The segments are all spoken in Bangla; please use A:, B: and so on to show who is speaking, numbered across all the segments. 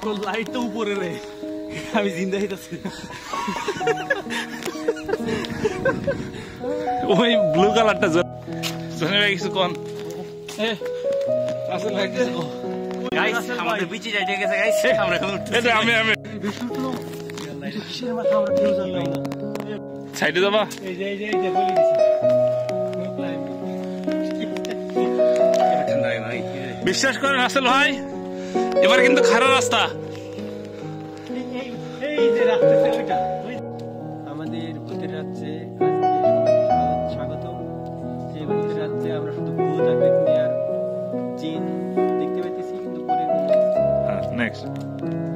A: তোর লাইট তো উপরে রে, আমি জিন্দা হইতাছি।
B: ওই ব্লু কালারটা জনে ভাই কিছু কোন আসলে ভাই কিছু
A: গাইস আমাদের বিচে যাইতে গেছে গাইস, আমরা এখন উঠতেছি।
B: আমি
A: কিসের মাথা আমরা কেউ জানলাম না।
B: সাইডে যাবা?
A: এই যে বলি দিছি
B: বিশ্বাস করেন রাসেল ভাই, এবার কিন্তু খারাপ রাস্তা।
A: এই যে রাস্তা ওইটা, আমাদের ভূতের রাজ্যে স্বাগত। যে ভূতের রাজ্যে আমরা শুধু ভূত আর পেতনি আর জিন দেখতে পাইতেছি, কিন্তু পরে
B: নেক্সট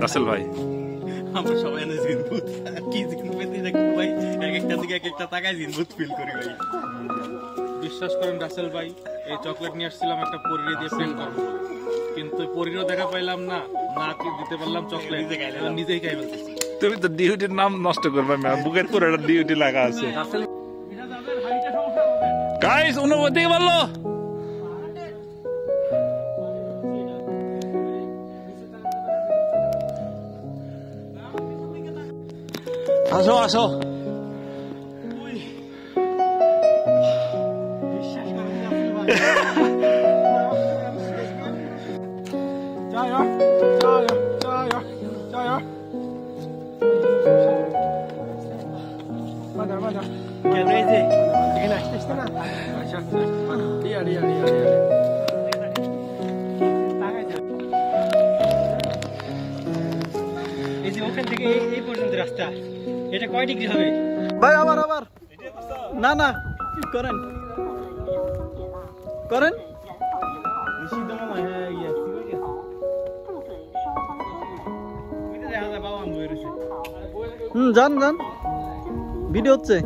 B: রাসেল ভাই,
A: আমরা সবাই না জিন ভূত কি জিন পেতনি দেখতে ভাই, এক একটা দিকে এক একটা তাকায় জিন ভূত ফিল করি ভাই।
C: বিশ্বাস করেন রাসেল ভাই, এই চকলেট নিয়ে আসছিলাম একটা পরীর দিয়ে প্রেম করবো, কিন্তু পরীরও দেখা পাইলাম না, না কি দিতে পারলাম চকলেট, নিজেই খাই ফেলতেছি।
B: তুমি তো ডিউটির নাম নষ্ট করবে, বুকের পরে একটা ডিউটি লাগা আছে। গাইস অনুভূতি বললো আসো আসো।
A: এই যে ওখান থেকে এই পর্যন্ত রাস্তা, এটা কয় ডিগ্রি হবে
D: ভাই? আবার না না করেন যান ভিডিও হচ্ছে।